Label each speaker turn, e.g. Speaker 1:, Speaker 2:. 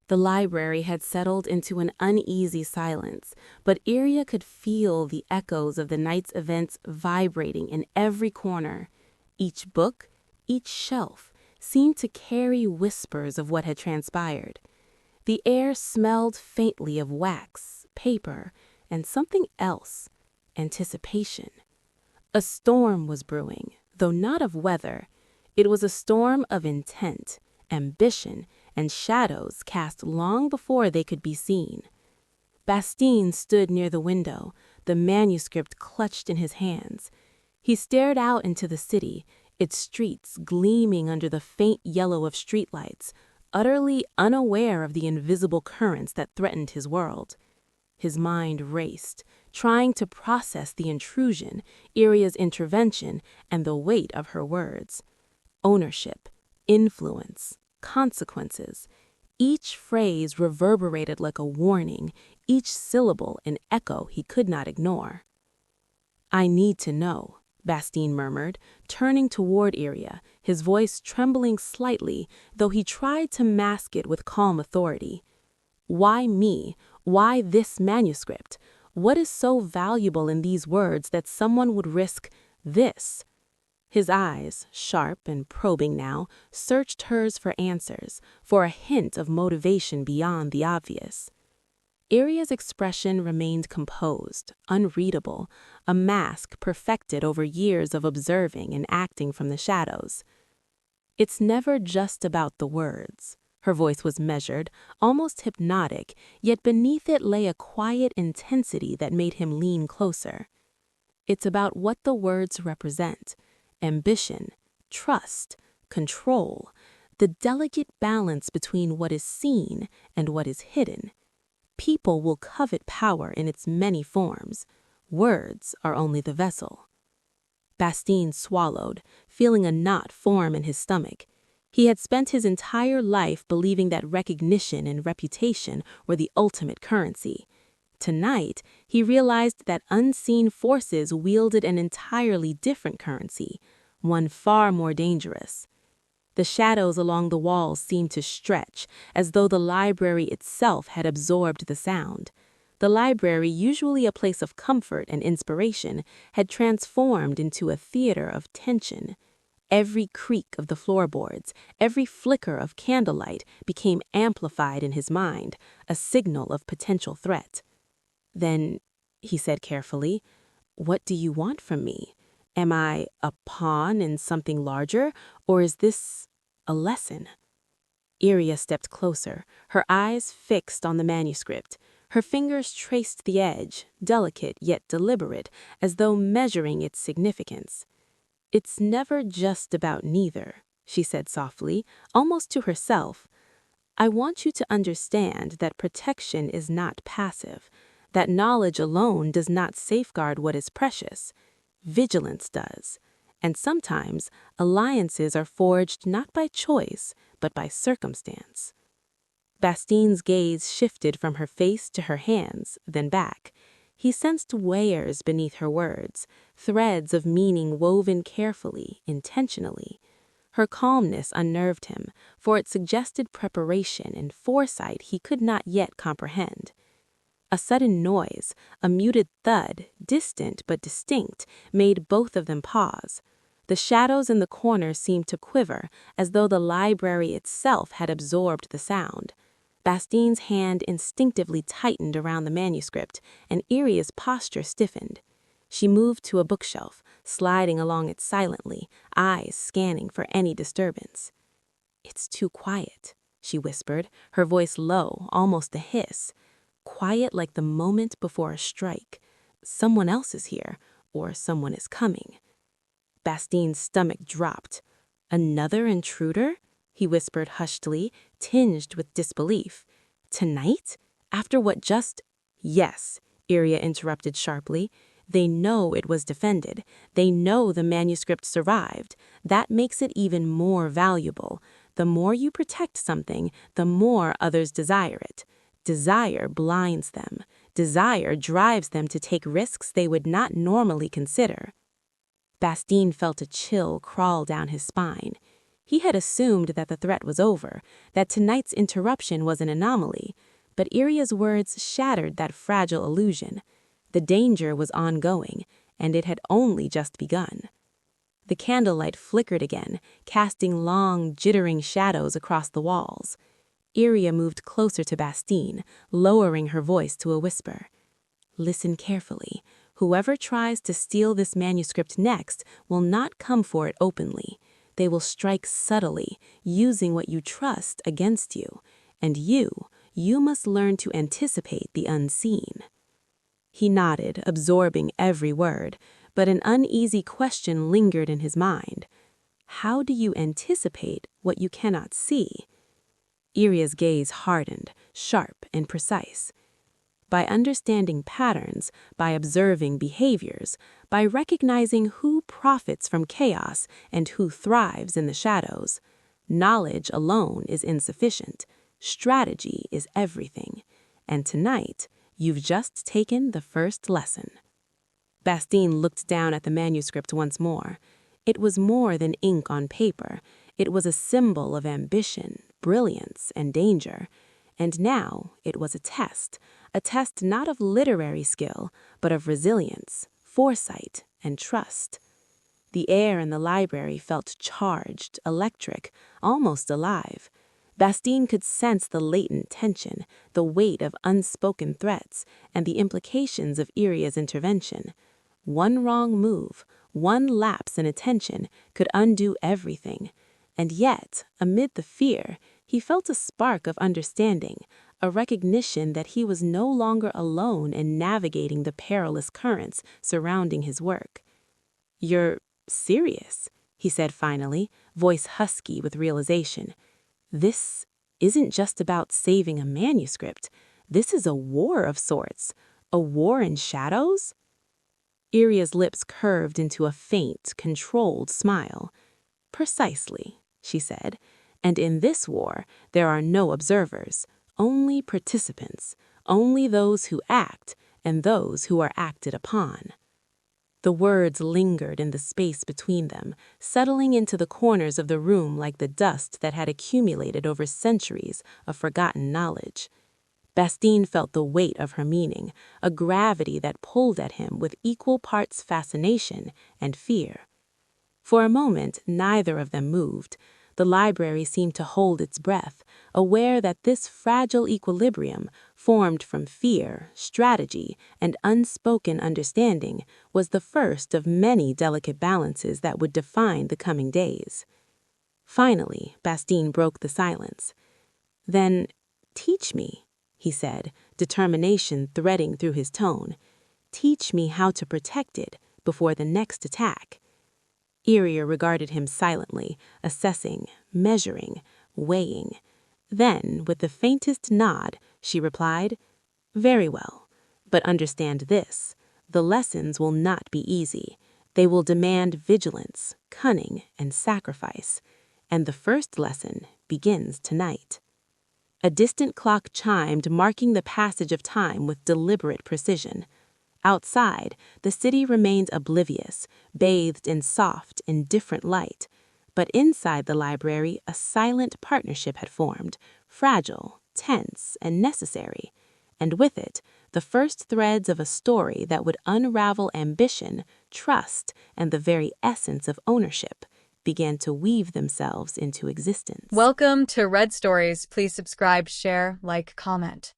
Speaker 1: The library had settled into an uneasy silence, but Iria could feel the echoes of the night's events vibrating in every corner. Each book, each shelf, seemed to carry whispers of what had transpired. The air smelled faintly of wax, paper, and something else, anticipation. A storm was brewing, though not of weather. It was a storm of intent, ambition, and shadows cast long before they could be seen. Bastien stood near the window, the manuscript clutched in his hands. He stared out into the city, its streets gleaming under the faint yellow of streetlights, utterly unaware of the invisible currents that threatened his world. His mind raced, trying to process the intrusion, Iria's intervention, and the weight of her words. Ownership, influence, consequences. Each phrase reverberated like a warning, each syllable an echo he could not ignore. "I need to know," Bastien murmured, turning toward Iria, his voice trembling slightly, though he tried to mask it with calm authority. "Why me? Why this manuscript? What is so valuable in these words that someone would risk this?" His eyes, sharp and probing now, searched hers for answers, for a hint of motivation beyond the obvious. Iria's expression remained composed, unreadable, a mask perfected over years of observing and acting from the shadows. "It's never just about the words." Her voice was measured, almost hypnotic, yet beneath it lay a quiet intensity that made him lean closer. "It's about what the words represent. Ambition, trust, control, the delicate balance between what is seen and what is hidden. People will covet power in its many forms. Words are only the vessel." Bastien swallowed, feeling a knot form in his stomach. He had spent his entire life believing that recognition and reputation were the ultimate currency. Tonight, he realized that unseen forces wielded an entirely different currency, one far more dangerous. The shadows along the walls seemed to stretch, as though the library itself had absorbed the sound. The library, usually a place of comfort and inspiration, had transformed into a theater of tension. Every creak of the floorboards, every flicker of candlelight became amplified in his mind, a signal of potential threat. "Then," he said carefully, "what do you want from me? Am I a pawn in something larger, or is this a lesson?" Iria stepped closer, her eyes fixed on the manuscript. Her fingers traced the edge, delicate yet deliberate, as though measuring its significance. "It's never just about neither," she said softly, almost to herself. "I want you to understand that protection is not passive, that knowledge alone does not safeguard what is precious. Vigilance does. And sometimes alliances are forged not by choice, but by circumstance." Bastien's gaze shifted from her face to her hands, then back. He sensed layers beneath her words, threads of meaning woven carefully, intentionally. Her calmness unnerved him, for it suggested preparation and foresight he could not yet comprehend. A sudden noise, a muted thud, distant but distinct, made both of them pause. The shadows in the corner seemed to quiver, as though the library itself had absorbed the sound. Bastien's hand instinctively tightened around the manuscript, and Iria's posture stiffened. She moved to a bookshelf, sliding along it silently, eyes scanning for any disturbance. "It's too quiet," she whispered, her voice low, almost a hiss. "Quiet like the moment before a strike. Someone else is here, or someone is coming." Bastien's stomach dropped. "Another intruder?" he whispered hushedly, tinged with disbelief. "Tonight? After what just—" "Yes," Iria interrupted sharply. "They know it was defended. They know the manuscript survived. That makes it even more valuable. The more you protect something, the more others desire it. Desire blinds them. Desire drives them to take risks they would not normally consider." Bastien felt a chill crawl down his spine. He had assumed that the threat was over, that tonight's interruption was an anomaly, but Iria's words shattered that fragile illusion. The danger was ongoing, and it had only just begun. The candlelight flickered again, casting long, jittering shadows across the walls. Iria moved closer to Bastine, lowering her voice to a whisper. Listen carefully. Whoever tries to steal this manuscript next will not come for it openly. They will strike subtly, using what you trust against you. And you must learn to anticipate the unseen. He nodded, absorbing every word, but an uneasy question lingered in his mind. How do you anticipate what you cannot see? Iria's gaze hardened, sharp and precise. By understanding patterns, by observing behaviors, by recognizing who profits from chaos and who thrives in the shadows. Knowledge alone is insufficient. Strategy is everything. And tonight, you've just taken the first lesson. Bastine looked down at the manuscript once more. It was more than ink on paper. It was a symbol of ambition, brilliance, and danger. And now it was a test not of literary skill, but of resilience, foresight, and trust. The air in the library felt charged, electric, almost alive. Bastine could sense the latent tension, the weight of unspoken threats, and the implications of Iria's intervention. One wrong move, one lapse in attention could undo everything. And yet, amid the fear, he felt a spark of understanding, a recognition that he was no longer alone in navigating the perilous currents surrounding his work. "You're serious," he said finally, voice husky with realization. "This isn't just about saving a manuscript. This is a war of sorts. A war in shadows?" Iria's lips curved into a faint, controlled smile. "Precisely," she said, "and in this war there are no observers, only participants, only those who act and those who are acted upon." The words lingered in the space between them, settling into the corners of the room like the dust that had accumulated over centuries of forgotten knowledge. Bastine felt the weight of her meaning, a gravity that pulled at him with equal parts fascination and fear. For a moment, neither of them moved. The library seemed to hold its breath, aware that this fragile equilibrium, formed from fear, strategy, and unspoken understanding, was the first of many delicate balances that would define the coming days. Finally, Bastine broke the silence. "Then, teach me," he said, determination threading through his tone. "Teach me how to protect it before the next attack." Iria regarded him silently, assessing, measuring, weighing. Then, with the faintest nod, she replied, "Very well, but understand this. The lessons will not be easy. They will demand vigilance, cunning, and sacrifice. And the first lesson begins tonight." A distant clock chimed, marking the passage of time with deliberate precision. Outside, the city remained oblivious, bathed in soft, indifferent light. But inside the library, a silent partnership had formed, fragile, tense, and necessary. And with it, the first threads of a story that would unravel ambition, trust, and the very essence of ownership began to weave themselves into existence.
Speaker 2: Welcome to Red Stories. Please subscribe, share, like, comment.